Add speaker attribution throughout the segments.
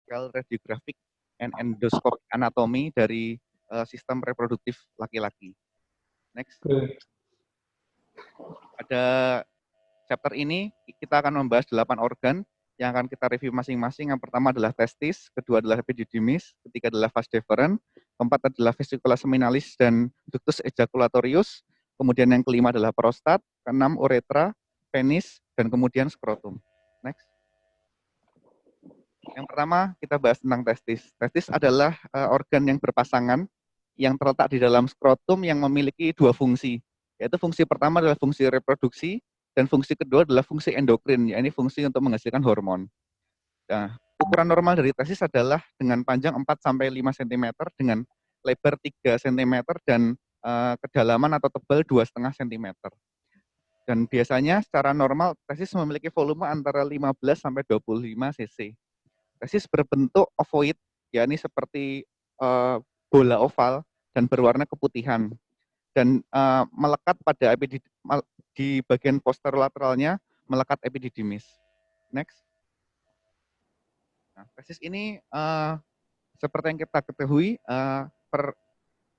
Speaker 1: radiographic and endoscopic anatomy dari sistem reproduktif laki-laki. Next. Pada chapter ini kita akan membahas 8 organ yang akan kita review masing-masing. Yang pertama adalah testis, kedua adalah epididymis, ketiga adalah vas deferens, keempat adalah vesicula seminalis dan ductus ejaculatorius, kemudian yang kelima adalah prostat, keenam uretra, penis, dan kemudian skrotum. Next. Yang pertama kita bahas tentang testis. Testis adalah organ yang berpasangan yang terletak di dalam skrotum yang memiliki dua fungsi, yaitu fungsi pertama adalah fungsi reproduksi dan fungsi kedua adalah fungsi endokrin, yaitu fungsi untuk menghasilkan hormon. Nah, ukuran normal dari testis adalah dengan panjang 4-5 cm dengan lebar 3 cm dan kedalaman atau tebal 2,5 cm. Dan biasanya secara normal testis memiliki volume antara 15 sampai 25 cc. Testis berbentuk ovoid, yakni seperti bola oval dan berwarna keputihan dan melekat pada di bagian posterolateralnya melekat epididymis. Next. Nah, testis ini seperti yang kita ketahui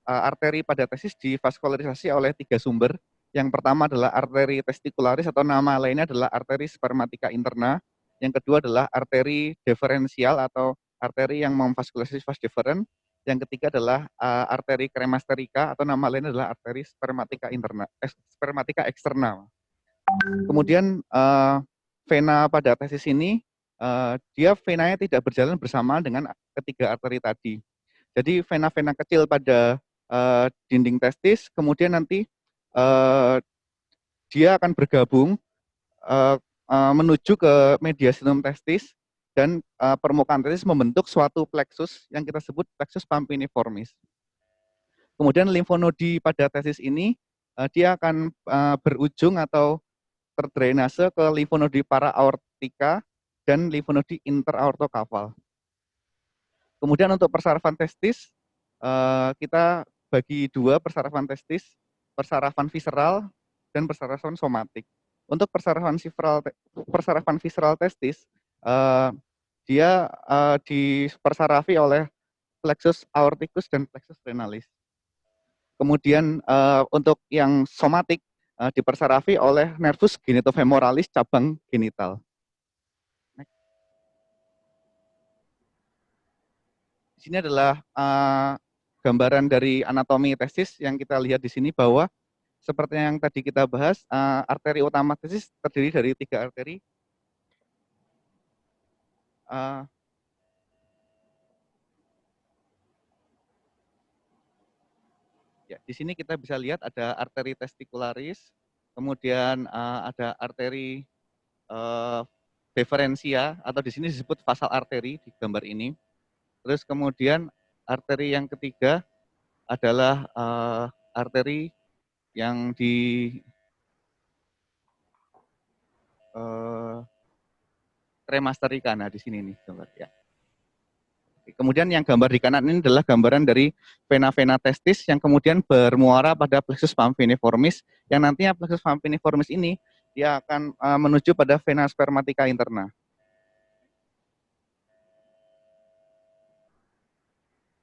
Speaker 1: arteri pada testis divaskularisasi oleh 3 sumber. Yang pertama adalah arteri testicularis atau nama lainnya adalah arteri spermatica interna. Yang kedua adalah arteri deferensial atau arteri yang memvaskularisasi vas deferens. Yang ketiga adalah arteri cremasterica atau nama lainnya adalah arteri spermatica interna, spermatica externa. Kemudian vena pada testis ini dia venanya tidak berjalan bersama dengan ketiga arteri tadi. Jadi vena-vena kecil pada dinding testis, kemudian nanti dia akan bergabung menuju ke mediastinum testis dan permukaan testis membentuk suatu plexus yang kita sebut plexus pampiniformis. Kemudian limfonodi pada testis ini dia akan berujung atau terdrainase ke limfonodi para-aortika dan limfonodi interaortokafal. Kemudian untuk persarafan testis, kita bagi dua persarafan testis, persarafan visceral dan persarafan somatik. Untuk persarafan visceral testis, dia dipersarafi oleh plexus aorticus dan plexus renalis. Kemudian untuk yang somatik, dipersarafi oleh nervus genitofemoralis cabang genital. Di sini adalah gambaran dari anatomi testis yang kita lihat di sini bahwa seperti yang tadi kita bahas, arteri utama testis terdiri dari 3 arteri. Ya, di sini kita bisa lihat ada arteri testicularis, kemudian ada arteri deferensia atau di sini disebut vasal arteri di gambar ini. Terus kemudian arteri yang ketiga adalah arteri yang di cremasterica. Nah, di sini nih gambar ya. Kemudian yang gambar di kanan ini adalah gambaran dari vena-vena testis yang kemudian bermuara pada plexus pampiniformis yang nantinya plexus pampiniformis ini dia akan menuju pada vena spermatica interna.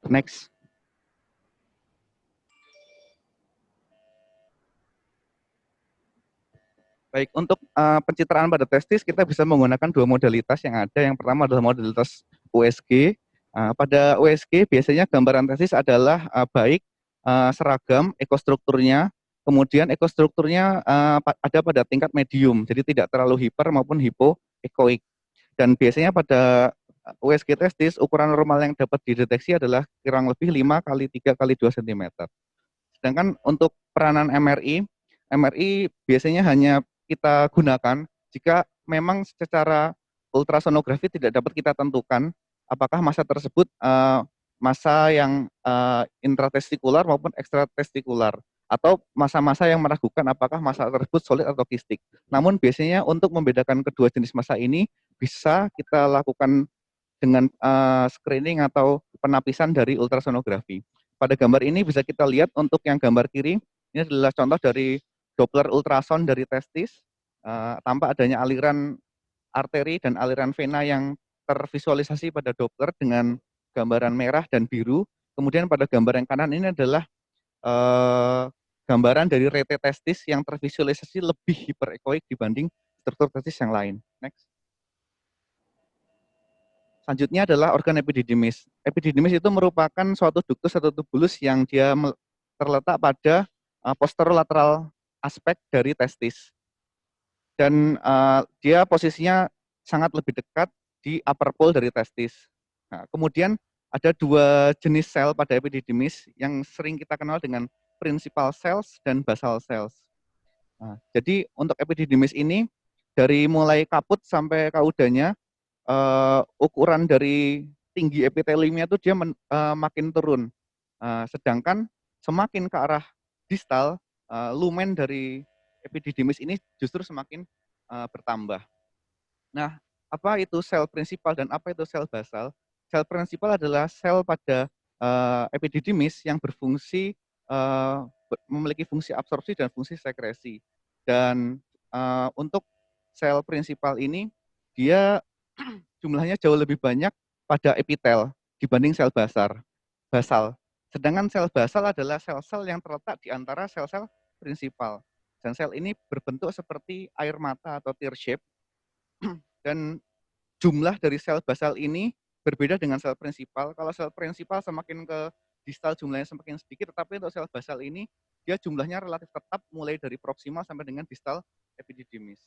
Speaker 1: Next. Baik, untuk pencitraan pada testis kita bisa menggunakan 2 modalitas yang ada. Yang pertama adalah modalitas USG. Pada USG biasanya gambaran testis adalah baik seragam ekostrukturnya, kemudian ekostrukturnya ada pada tingkat medium, jadi tidak terlalu hiper maupun hipoekoik. Dan biasanya pada USG testis ukuran normal yang dapat dideteksi adalah kurang lebih 5 kali 3 kali 2 cm. Sedangkan untuk peranan MRI biasanya hanya kita gunakan jika memang secara ultrasonografi tidak dapat kita tentukan apakah massa tersebut massa yang intratestikular maupun ekstratestikular atau massa-massa yang meragukan apakah massa tersebut solid atau kistik. Namun biasanya untuk membedakan kedua jenis massa ini bisa kita lakukan dengan screening atau penapisan dari ultrasonografi. Pada gambar ini bisa kita lihat untuk yang gambar kiri, ini adalah contoh dari Doppler ultrasound dari testis, tampak adanya aliran arteri dan aliran vena yang tervisualisasi pada Doppler dengan gambaran merah dan biru. Kemudian pada gambar yang kanan ini adalah gambaran dari rete testis yang tervisualisasi lebih hiperekoik dibanding struktur testis yang lain. Next. Selanjutnya adalah organ epididymis. Epididymis itu merupakan suatu ductus atau tubulus yang dia terletak pada posterolateral aspek dari testis. Dan dia posisinya sangat lebih dekat di upper pole dari testis. Nah, kemudian ada dua jenis sel pada epididymis yang sering kita kenal dengan principal cells dan basal cells. Nah, jadi untuk epididymis ini dari mulai kaput sampai kaudanya ukuran dari tinggi epiteliumnya itu dia makin turun. Sedangkan semakin ke arah distal, lumen dari epididymis ini justru semakin bertambah. Nah, apa itu sel prinsipal dan apa itu sel basal? Sel prinsipal adalah sel pada epididymis yang berfungsi memiliki fungsi absorpsi dan fungsi sekresi. Dan untuk sel prinsipal ini dia jumlahnya jauh lebih banyak pada epitel dibanding sel basal. Sedangkan sel basal adalah sel-sel yang terletak di antara sel-sel prinsipal. Dan sel ini berbentuk seperti air mata atau tear shape. Dan jumlah dari sel basal ini berbeda dengan sel prinsipal. Kalau sel prinsipal semakin ke distal jumlahnya semakin sedikit, tetapi untuk sel basal ini dia jumlahnya relatif tetap mulai dari proksimal sampai dengan distal epididymis.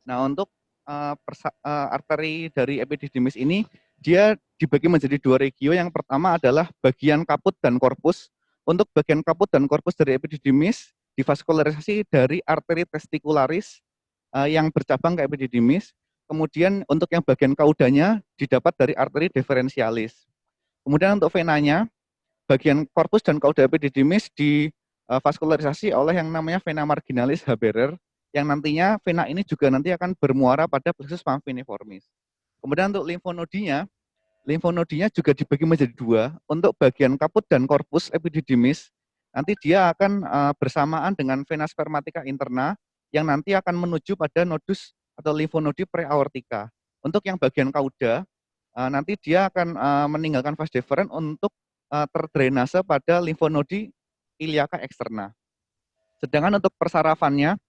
Speaker 1: Nah, untuk arteri dari epididymis ini dia dibagi menjadi dua regio. Yang pertama adalah bagian kaput dan korpus. Untuk bagian kaput dan korpus dari epididymis divaskularisasi dari arteri testicularis yang bercabang ke epididymis. Kemudian untuk yang bagian kaudanya didapat dari arteri deferentialis. Kemudian untuk venanya, bagian korpus dan kauda epididymis divaskularisasi oleh yang namanya vena marginalis Haberer, yang nantinya vena ini juga nanti akan bermuara pada plexus pamphiniformis. Kemudian untuk limfonodinya juga dibagi menjadi dua. Untuk bagian kaput dan korpus epididymis, nanti dia akan bersamaan dengan vena spermatica interna yang nanti akan menuju pada nodus atau limfonodi preaortika. Untuk yang bagian kauda, nanti dia akan meninggalkan vas deferens untuk terdrainase pada limfonodi iliaca eksterna. Sedangkan untuk persarafannya,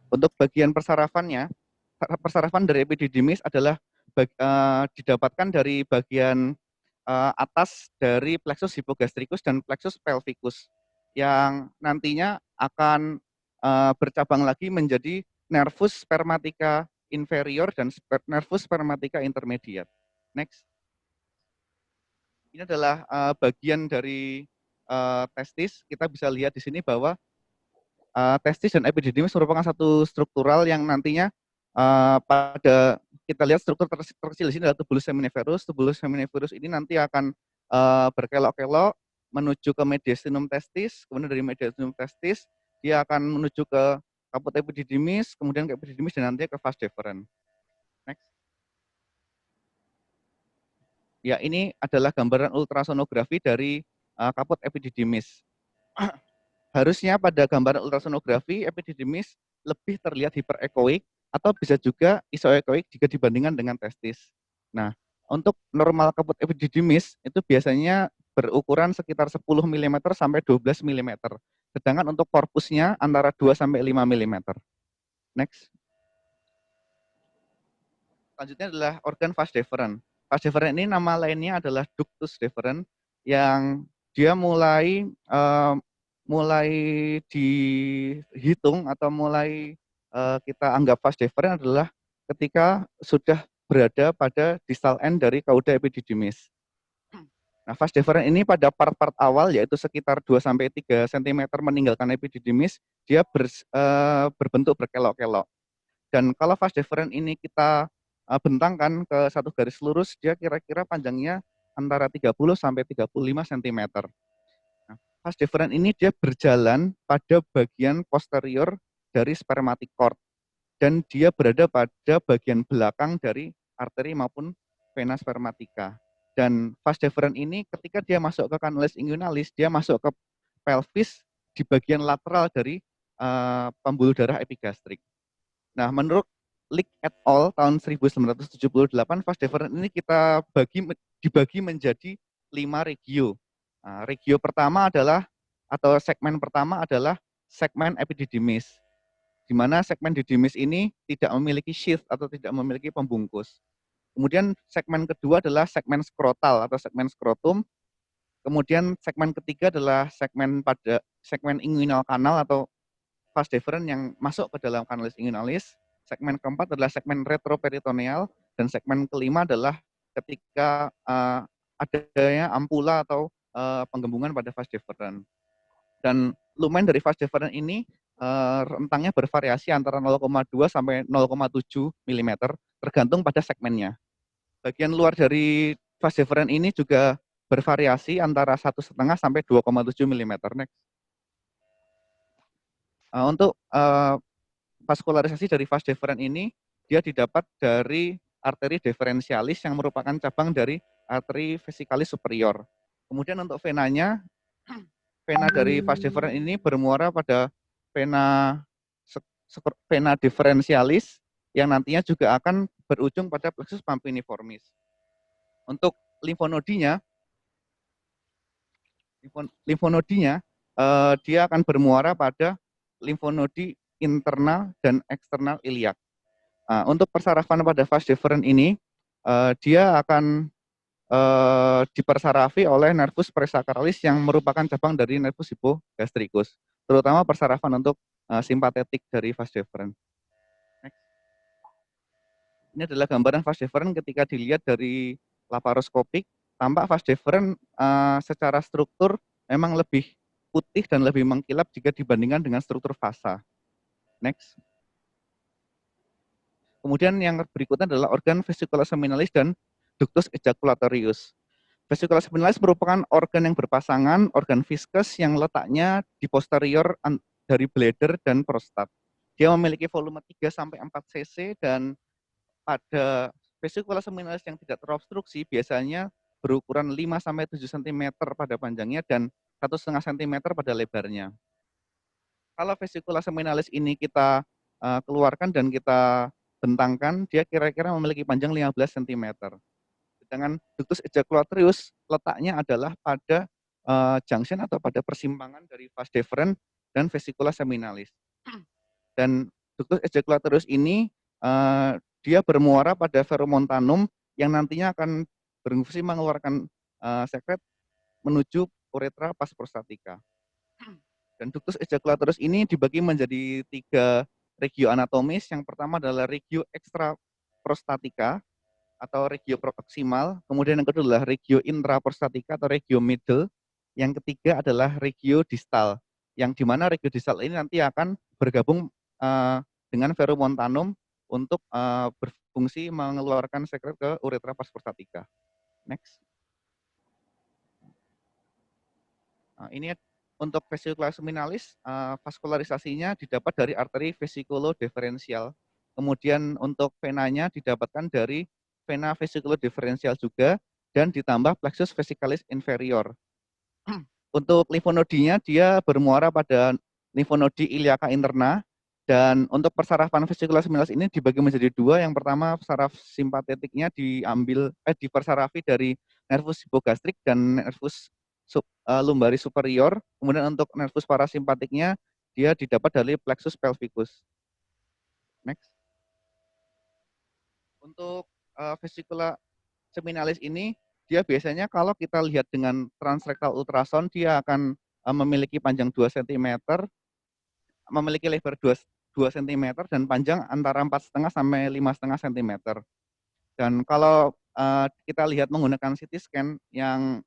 Speaker 1: untuk bagian persarafan dari epididymis adalah didapatkan dari bagian atas dari plexus hypogastricus dan plexus pelvicus yang nantinya akan bercabang lagi menjadi nervus spermatica inferior dan nervus spermatica intermediate. Next. Ini adalah bagian dari testis. Kita bisa lihat di sini bahwa testis dan epididymis merupakan satu struktural yang nantinya pada kita lihat struktur terkecil di sini adalah tubulus seminiferus. Tubulus seminiferus ini nanti akan berkelok-kelok menuju ke mediastinum testis, kemudian dari mediastinum testis dia akan menuju ke kaput epididymis, kemudian ke epididymis dan nanti ke vas deferens. Next. Ya, ini adalah gambaran ultrasonografi dari kaput epididymis. Harusnya pada gambaran ultrasonografi epididymis lebih terlihat hiperekoik atau bisa juga isoekoik jika dibandingkan dengan testis. Nah, untuk normal kaput epididymis itu biasanya berukuran sekitar 10 mm sampai 12 mm. Sedangkan untuk korpusnya antara 2 sampai 5 mm. Next. Selanjutnya adalah organ vas deferens. Vas deferens ini nama lainnya adalah ductus deferens yang dia mulai dihitung atau mulai kita anggap vas deferens adalah ketika sudah berada pada distal end dari kauda epididymis. Nah, vas deferens ini pada part-part awal yaitu sekitar 2-3 cm meninggalkan epididymis, dia berbentuk berkelok-kelok. Dan kalau vas deferens ini kita bentangkan ke satu garis lurus, dia kira-kira panjangnya antara 30 sampai 35 cm. Nah, Vas deferens ini dia berjalan pada bagian posterior dari spermatic cord dan dia berada pada bagian belakang dari arteri maupun vena spermatica. Dan vas deferens ini ketika dia masuk ke kanalis inguinalis, dia masuk ke pelvis di bagian lateral dari pembuluh darah epigastrik. Nah, menurut Lick et al. Tahun 1978, vas deferens ini kita dibagi menjadi 5 regio. Nah, regio pertama adalah, atau segmen pertama adalah segmen epididymis, di mana segmen didymis ini tidak memiliki sheath atau tidak memiliki pembungkus. Kemudian segmen kedua adalah segmen skrotal atau segmen skrotum. Kemudian segmen ketiga adalah segmen inguinal kanal atau vas deferens yang masuk ke dalam kanalis inguinalis. Segmen keempat adalah segmen retroperitoneal dan segmen kelima adalah ketika adanya ampula atau penggembungan pada vas deferens. Dan lumen dari vas deferens ini rentangnya bervariasi antara 0,2 sampai 0,7 mm tergantung pada segmennya. Bagian luar dari vas deferens ini juga bervariasi antara 1,5 sampai 2,7 mm. Next. Untuk vaskularisasi dari vas deferens ini dia didapat dari arteri deferentialis yang merupakan cabang dari arteri vesicalis superior. Kemudian untuk venanya, vena dari vas deferens ini bermuara pada vena deferentialis yang nantinya juga akan berujung pada plexus pampiniformis. Untuk limfonodinya dia akan bermuara pada limfonodi internal dan eksternal iliak. Untuk persarafan pada vas deferens ini, dia akan dipersarafi oleh nervus presacralis yang merupakan cabang dari nervus hypogastricus, terutama persarafan untuk simpatetik dari vas deferens. Ini adalah gambaran vas deferens ketika dilihat dari laparoskopik, tampak vas deferens secara struktur memang lebih putih dan lebih mengkilap jika dibandingkan dengan struktur vasa. Next. Kemudian yang berikutnya adalah organ vesicula seminalis dan ductus ejaculatorius. Vesicula seminalis merupakan organ yang berpasangan, organ viscus yang letaknya di posterior dari bladder dan prostat. Dia memiliki volume 3 sampai 4 cc dan pada vesicula seminalis yang tidak terobstruksi biasanya berukuran 5 sampai 7 cm pada panjangnya dan 1,5 cm pada lebarnya. Kalau vesicula seminalis ini kita keluarkan dan kita bentangkan, dia kira-kira memiliki panjang 15 cm. Sedangkan ductus ejaculatorius letaknya adalah pada junction atau pada persimpangan dari vas deferens dan vesicula seminalis. Dan ductus ejaculatorius ini dia bermuara pada verumontanum yang nantinya akan berfungsi mengeluarkan sekret menuju uretra pas prostatica. Dan ductus ejaculatorius ini dibagi menjadi 3 regio anatomis. Yang pertama adalah regio extraprostatica atau regio proximal. Kemudian yang kedua adalah regio intraprostatica atau regio middle. Yang ketiga adalah regio distal. Yang dimana regio distal ini nanti akan bergabung dengan verumontanum untuk berfungsi mengeluarkan sekret ke uretra pas prostatica. Next. Ini untuk vesicula seminalis, vaskularisasinya didapat dari arteri vesikulodeferensial. Kemudian untuk venanya didapatkan dari vena vesikulodeferensial juga dan ditambah plexus vesicalis inferior. Untuk limfonodinya dia bermuara pada limfonodi iliaca interna dan untuk persarafan vesicula seminalis ini dibagi menjadi 2. Yang pertama saraf simpatetiknya dipersarafi dari nervus hipogastrik dan nervus lumbaris superior. Kemudian untuk nervus parasimpatiknya dia didapat dari plexus pelvicus. Next. Untuk vesicula seminalis ini dia biasanya kalau kita lihat dengan transrektal ultrasound dia akan memiliki panjang 2 cm, memiliki lebar 2 cm dan panjang antara 4,5 sampai 5,5 cm. Dan kalau kita lihat menggunakan CT scan yang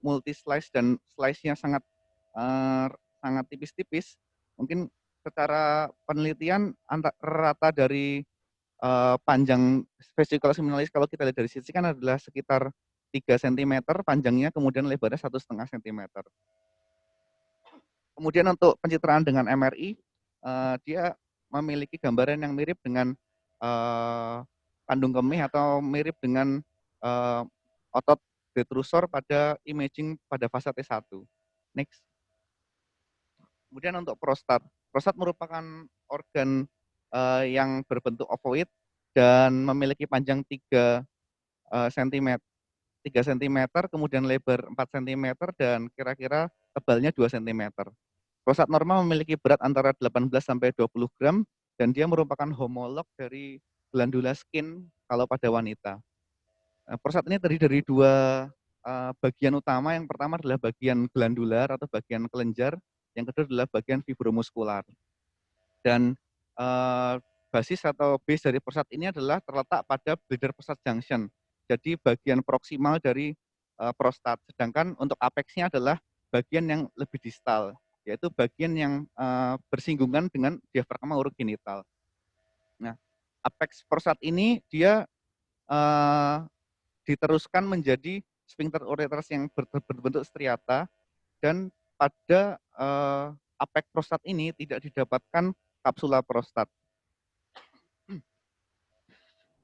Speaker 1: multi slice dan slice-nya sangat tipis-tipis, mungkin secara penelitian rata dari panjang vesicula seminalis kalau kita lihat dari CT scan adalah sekitar 3 cm panjangnya, kemudian lebarnya 1,5 cm. Kemudian untuk pencitraan dengan MRI, dia memiliki gambaran yang mirip dengan kandung kemih atau mirip dengan otot detrusor pada imaging pada fase T1. Next. Kemudian untuk prostat. Prostat merupakan organ yang berbentuk ovoid dan memiliki panjang 3 cm, 3 cm, kemudian lebar 4 cm dan kira-kira tebalnya 2 cm. Prostat normal memiliki berat antara 18 sampai 20 gram dan dia merupakan homolog dari glandula skin kalau pada wanita. Prostat ini terdiri dari dua bagian utama. Yang pertama adalah bagian glandular atau bagian kelenjar, yang kedua adalah bagian fibromuskular. Dan basis atau base dari prostat ini adalah terletak pada bladder prostat junction. Jadi bagian proksimal dari prostat. Sedangkan untuk apexnya adalah bagian yang lebih distal, yaitu bagian yang bersinggungan dengan diafragma urogenital. Nah, apex prostat ini dia diteruskan menjadi sphincter ureters yang berbentuk striata, dan pada apex prostat ini tidak didapatkan kapsula prostat.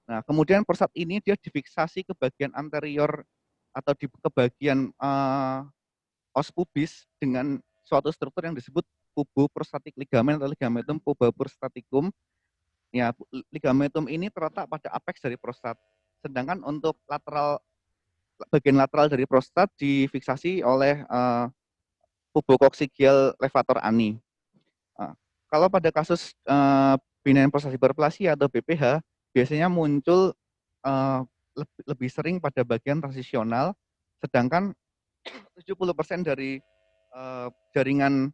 Speaker 1: Nah, kemudian prostat ini dia difiksasi ke bagian anterior atau ke bagian os pubis dengan suatu struktur yang disebut puboprostatic ligament atau ligamentum puboprostaticum. Ya, ligamentum ini terletak pada apex dari prostat. Sedangkan untuk bagian lateral dari prostat difiksasi oleh pubococcygioid levator ani. Kalau pada kasus benign prostatic hyperplasia atau BPH, biasanya muncul lebih sering pada bagian transisional, sedangkan 70% dari jaringan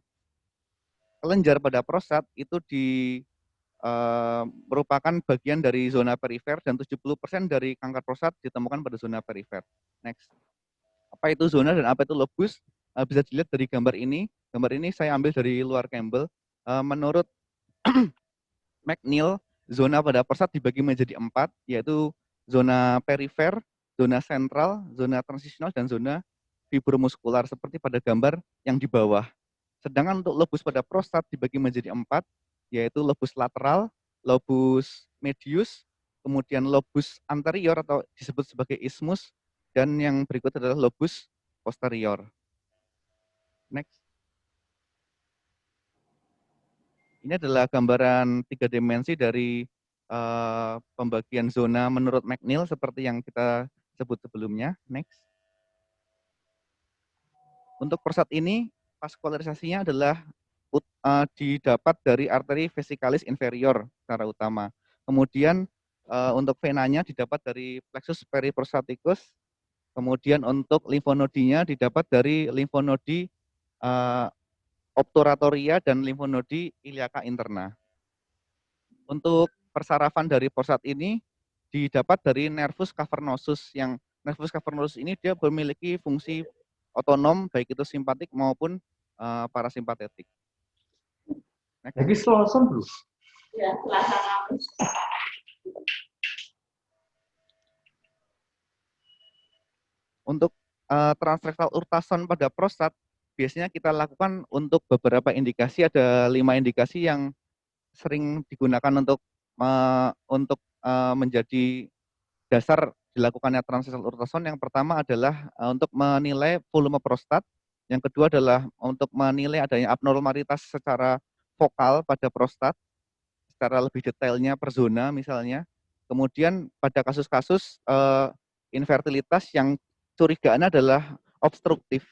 Speaker 1: kelenjar pada prostat itu merupakan bagian dari zona perifer dan 70% dari kanker prostat ditemukan pada zona perifer. Next. Apa itu zona dan apa itu lobus? Bisa dilihat dari gambar ini. Gambar ini saya ambil dari luar Campbell. Menurut McNeil, zona pada prostat dibagi menjadi 4, yaitu zona perifer, zona sentral, zona transisional, dan zona fibromuskular seperti pada gambar yang di bawah. Sedangkan untuk lobus pada prostat dibagi menjadi 4, yaitu lobus lateral, lobus medius, kemudian lobus anterior atau disebut sebagai isthmus, dan yang berikut adalah lobus posterior. Next. Ini adalah gambaran 3 dimensi dari pembagian zona menurut McNeil seperti yang kita sebut sebelumnya. Next. Untuk prostat ini, vaskularisasinya adalah didapat dari arteri vesicalis inferior secara utama. Kemudian untuk venanya didapat dari plexus periprostaticus. Kemudian untuk limfonodinya didapat dari limfonodi obturatoria dan limfonodi iliaca interna. Untuk persarafan dari prostat ini didapat dari nervus cavernosus, yang nervus cavernosus ini dia memiliki fungsi otonom baik itu simpatik maupun parasimpatetik.
Speaker 2: Jadi selesai belum?
Speaker 3: Ya, selesai.
Speaker 1: Untuk transrektal ultrasound pada prostat biasanya kita lakukan untuk beberapa indikasi. Ada 5 indikasi yang sering digunakan untuk menjadi dasar dilakukannya transrektal ultrasound. Yang pertama adalah untuk menilai volume prostat. Yang kedua adalah untuk menilai adanya abnormalitas secara vokal pada prostat, secara lebih detailnya per zona misalnya. Kemudian pada kasus-kasus infertilitas yang curigaan adalah obstruktif.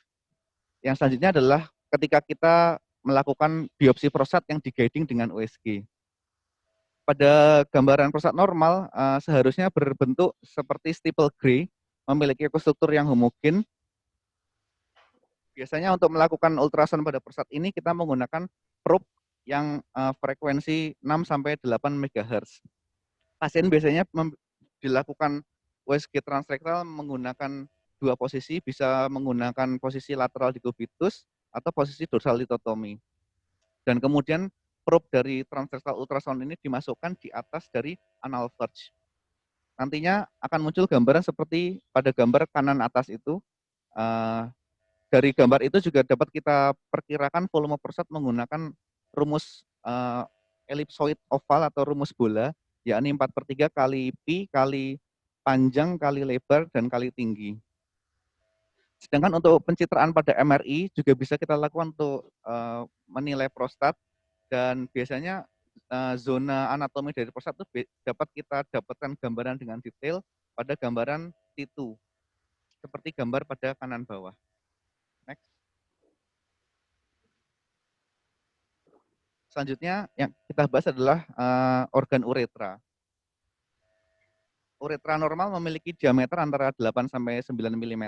Speaker 1: Yang selanjutnya adalah ketika kita melakukan biopsi prostat yang di-guiding dengan USG. Pada gambaran prostat normal seharusnya berbentuk seperti steeple gray, memiliki struktur yang homogen. Biasanya untuk melakukan ultrasound pada prostat ini kita menggunakan probe yang frekuensi 6 sampai 8 MHz. Pasien biasanya dilakukan USG transrektal menggunakan 2 posisi, bisa menggunakan posisi lateral decubitus atau posisi dorsal litotomy. Dan kemudian probe dari transrektal ultrasound ini dimasukkan di atas dari anal verge. Nantinya akan muncul gambaran seperti pada gambar kanan atas itu. dari gambar itu juga dapat kita perkirakan volume prostat menggunakan rumus elipsoid oval atau rumus bola, yakni 4/3 kali pi kali panjang kali lebar dan kali tinggi. Sedangkan untuk pencitraan pada MRI juga bisa kita lakukan untuk menilai prostat, dan biasanya zona anatomi dari prostat itu dapat kita dapatkan gambaran dengan detail pada gambaran T2, seperti gambar pada kanan bawah. Next. Selanjutnya yang kita bahas adalah organ uretra. Uretra normal memiliki diameter antara 8 sampai 9 mm,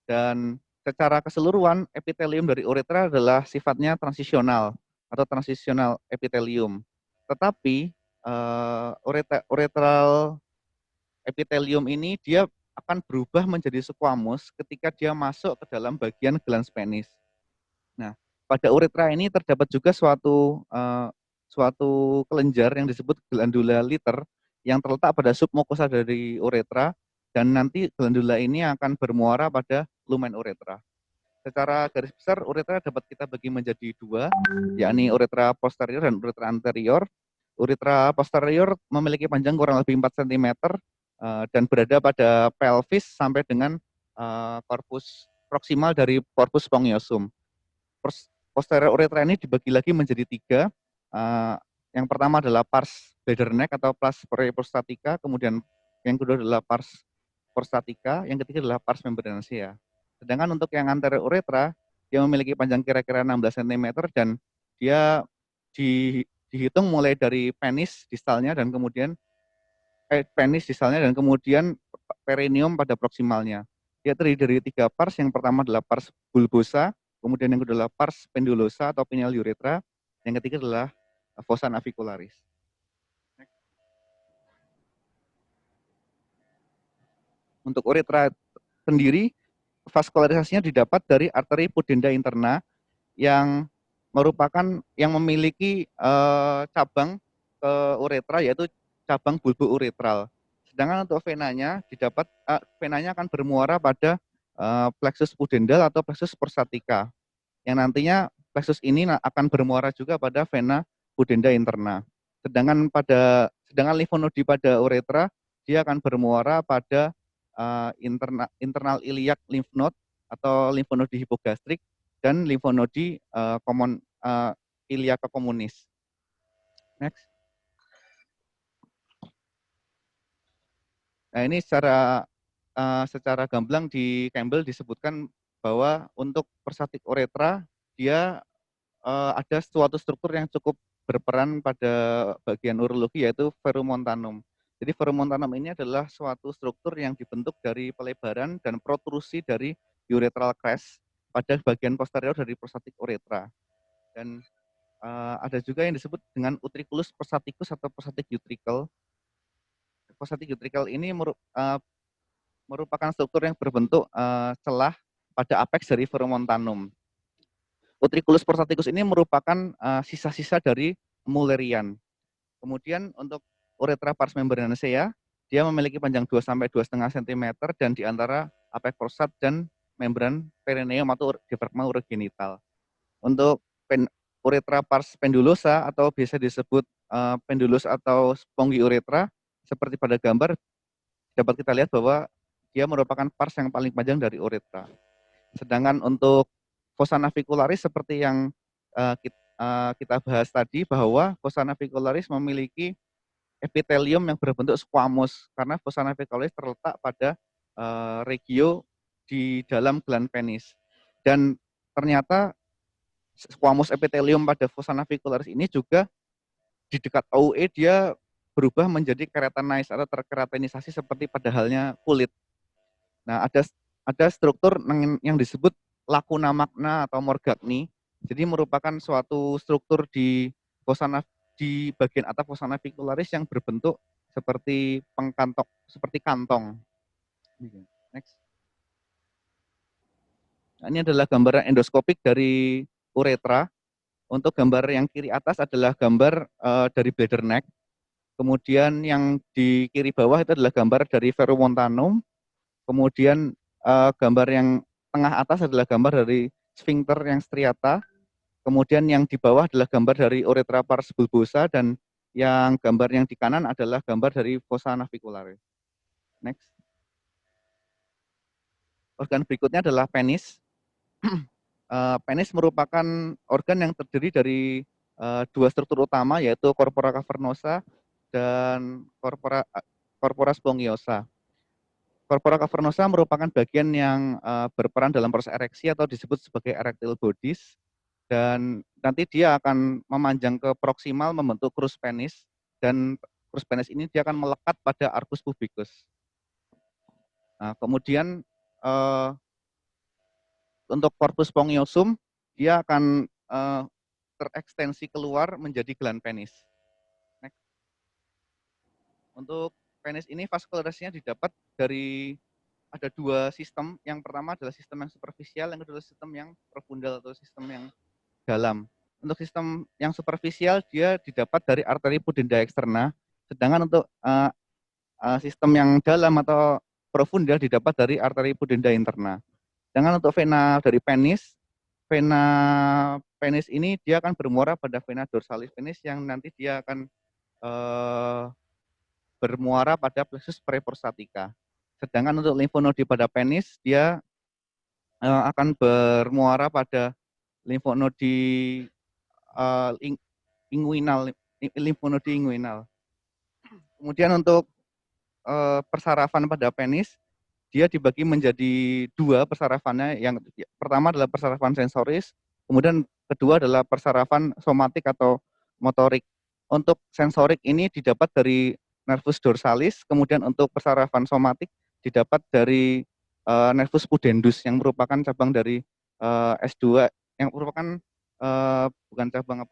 Speaker 1: dan secara keseluruhan epitelium dari uretra adalah sifatnya transisional atau transisional epitelium. Tetapi uretral epitelium ini dia akan berubah menjadi squamous ketika dia masuk ke dalam bagian glans penis. Nah, pada uretra ini terdapat juga suatu kelenjar yang disebut glandula Litter yang terletak pada submukosa dari uretra, dan nanti glandula ini akan bermuara pada lumen uretra. Secara garis besar uretra dapat kita bagi menjadi dua, yakni uretra posterior dan uretra anterior. Uretra posterior memiliki panjang kurang lebih 4 cm dan berada pada pelvis sampai dengan korpus proksimal dari corpus spongiosum. Posterior uretra ini dibagi lagi menjadi tiga. Yang pertama adalah pars bladder neck atau pars prostatica, kemudian yang kedua adalah pars prostatica, yang ketiga adalah pars membranacea. Sedangkan untuk yang anterior uretra, dia memiliki panjang kira-kira 16 cm dan dia dihitung mulai dari penis distalnya dan kemudian perineum pada proksimalnya. Dia terdiri dari tiga pars. Yang pertama adalah pars bulbosa, kemudian yang kedua adalah pars pendulosa atau pineal uretra, yang ketiga adalah fossa navicularis. Untuk uretra sendiri, vaskularisasinya didapat dari arteri pudenda interna yang memiliki cabang ke uretra, yaitu cabang bulbo-uretral. Sedangkan untuk venanya venanya akan bermuara pada plexus pudendal atau plexus prostatica, yang nantinya plexus ini akan bermuara juga pada vena pudenda interna. Sedangkan limfonodi pada uretra dia akan bermuara pada internal iliac lymph node atau limfonodi hipogastrik dan limfonodi iliaca communis. Next. Nah, ini secara gamblang di Campbell disebutkan bahwa untuk prostatic uretra dia ada suatu struktur yang cukup berperan pada bagian urologi, yaitu verumontanum. Jadi verumontanum ini adalah suatu struktur yang dibentuk dari pelebaran dan protrusi dari urethral crest pada bagian posterior dari prostatic uretra. Dan ada juga yang disebut dengan utriculus prostaticus atau prostatic utricle. Prostatic utricle ini merupakan struktur yang berbentuk celah pada apex dari verumontanum. Utriculus prostaticus ini merupakan sisa-sisa dari Mullerian. Kemudian untuk uretra pars membranacea, dia memiliki panjang 2 sampai 2,5 cm dan di antara apex prostat dan membran perineum atau diafragma urogenital. Untuk uretra pars pendulosa atau biasa disebut pendulus atau spongiuretra, seperti pada gambar dapat kita lihat bahwa dia merupakan pars yang paling panjang dari uretra. Sedangkan untuk fossa navicularis seperti yang kita bahas tadi, bahwa fossa navicularis memiliki epitelium yang berbentuk squamous karena fossa navicularis terletak pada regio di dalam gland penis. Dan ternyata squamous epitelium pada fossa navicularis ini juga di dekat OUE dia berubah menjadi keratinized atau terkeratenisasi seperti pada halnya kulit. Nah, ada struktur yang disebut lacuna magna atau Morgagni. Jadi merupakan suatu struktur di bagian atas fossa navicularis yang berbentuk seperti kantong. Next. Nah, ini adalah gambaran endoskopik dari uretra. Untuk gambar yang kiri atas adalah gambar dari bladder neck. Kemudian yang di kiri bawah itu adalah gambar dari verumontanum. Kemudian gambar yang tengah atas adalah gambar dari sphincter yang striata, kemudian yang di bawah adalah gambar dari uretra pars bulbosa, dan yang gambar yang di kanan adalah gambar dari fossa navicularis. Next. Organ berikutnya adalah penis. Penis merupakan organ yang terdiri dari dua struktur utama, yaitu corpora cavernosa dan corpora spongiosa. Corpora cavernosa merupakan bagian yang berperan dalam proses ereksi atau disebut sebagai erectile bodies, dan nanti dia akan memanjang ke proksimal membentuk crus penis, dan crus penis ini dia akan melekat pada arcus pubicus. Nah, kemudian untuk corpus spongiosum dia akan terekstensi keluar menjadi gland penis. Next. Untuk penis ini vaskularitasnya didapat dari ada dua sistem. Yang pertama adalah sistem yang superficial, yang kedua sistem yang profundal atau sistem yang dalam. Untuk sistem yang superficial dia didapat dari arteri pudenda externa, sedangkan untuk sistem yang dalam atau profundal didapat dari arteri pudenda interna. Sedangkan untuk vena dari penis, vena penis ini dia akan bermuara pada vena dorsalis penis yang nanti dia akan bermuara pada plexus preprostatica. Sedangkan untuk limfonodi pada penis dia akan bermuara pada limfonodi inguinal, limfonodi inguinal. Kemudian untuk persarafan pada penis, dia dibagi menjadi dua persarafannya. Yang pertama adalah persarafan sensoris, kemudian kedua adalah persarafan somatik atau motorik. Untuk sensorik ini didapat dari nervus dorsalis, kemudian untuk persarafan somatik didapat dari nervus pudendus yang merupakan cabang dari S2, yang merupakan bukan cabang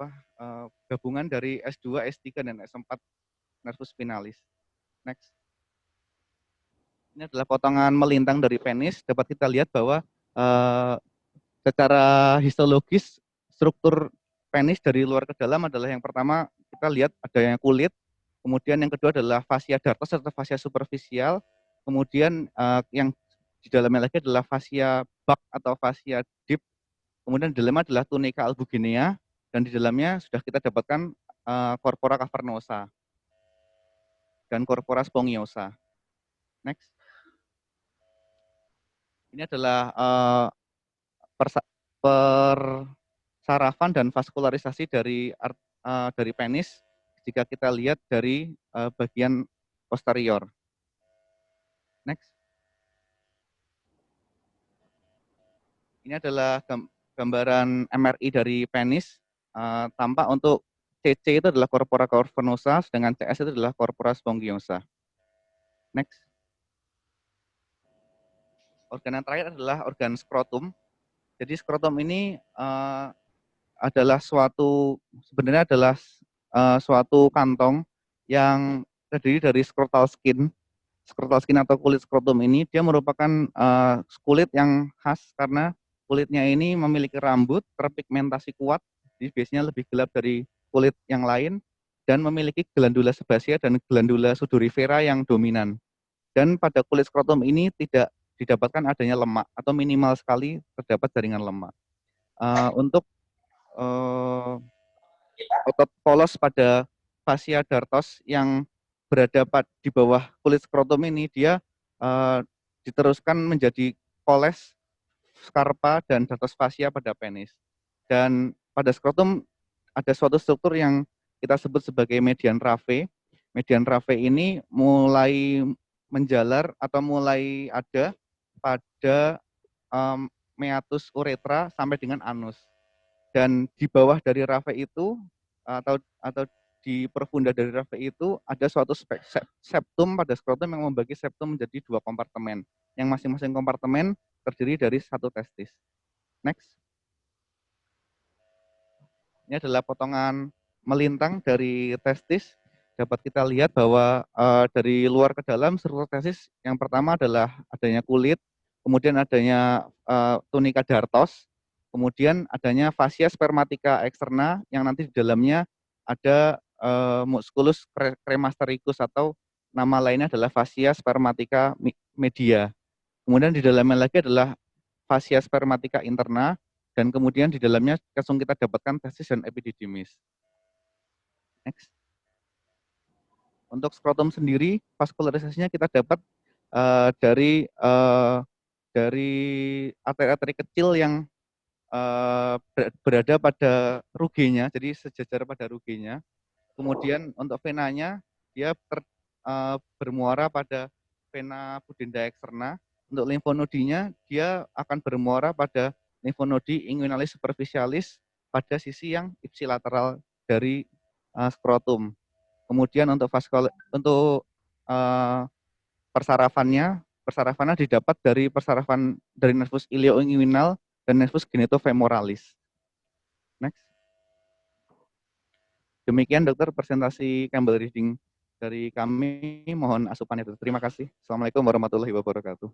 Speaker 1: gabungan dari S2, S3 dan S4 nervus spinalis. Next. Ini adalah potongan melintang dari penis. Dapat kita lihat bahwa secara histologis struktur penis dari luar ke dalam adalah yang pertama kita lihat adanya kulit, kemudian yang kedua adalah fascia dartos atau fascia superficial, kemudian yang di dalamnya lagi adalah fascia bak atau fascia deep, kemudian di dalamnya adalah tunica albuginea, dan di dalamnya sudah kita dapatkan corpora cavernosa dan corpora spongiosa. Next. Ini adalah persarafan dan vaskularisasi dari penis jika kita lihat dari bagian posterior. Next. Ini adalah gambaran MRI dari penis. Tampak untuk CC itu adalah corpora cavernosa, sedangkan CS itu adalah corpora spongiosa. Next. Organ yang terakhir adalah organ skrotum. Jadi skrotum ini adalah sebenarnya adalah suatu kantong yang terdiri dari scrotal skin. Scrotal skin atau kulit skrotum ini dia merupakan kulit yang khas karena kulitnya ini memiliki rambut terpigmentasi kuat, jadi biasanya lebih gelap dari kulit yang lain, dan memiliki glandula sebasea dan glandula sudorifera yang dominan. Dan pada kulit skrotum ini tidak didapatkan adanya lemak atau minimal sekali terdapat jaringan lemak. Untuk otot polos pada fascia dartos yang berada di bawah kulit skrotum ini, dia diteruskan menjadi poles, scarpa, dan dartos fascia pada penis. Dan pada skrotum ada suatu struktur yang kita sebut sebagai median rave. Median rave ini mulai menjalar atau mulai ada pada meatus uretra sampai dengan anus. Dan di bawah dari rave itu atau di perfunda dari rave itu ada suatu septum pada skrotum yang membagi septum menjadi dua kompartemen, yang masing-masing kompartemen terdiri dari satu testis. Next. Ini adalah potongan melintang dari testis. Dapat kita lihat bahwa dari luar ke dalam struktur testis yang pertama adalah adanya kulit, kemudian adanya tunica dartos, kemudian adanya fascia spermatica externa yang nanti di dalamnya ada musculus cremastericus atau nama lainnya adalah fascia spermatica media. Kemudian di dalamnya lagi adalah fascia spermatica interna, dan kemudian di dalamnya langsung kita dapatkan testis dan epididymis. Next. Untuk skrotum sendiri, vaskularisasinya kita dapat dari arteri-arteri kecil yang berada pada ruginya, jadi sejajar pada ruginya. Kemudian untuk venanya, dia bermuara pada vena pudenda externa. Untuk limfonodinya, dia akan bermuara pada limfonodi inguinalis superficialis pada sisi yang ipsilateral dari skrotum. Kemudian untuk persarafannya didapat dari persarafan dari nervus ilioinguinal dan nervus genitofemoralis. Next. Demikian dokter presentasi Campbell reading dari kami. Mohon asupannya. Terima kasih. Assalamualaikum warahmatullahi wabarakatuh.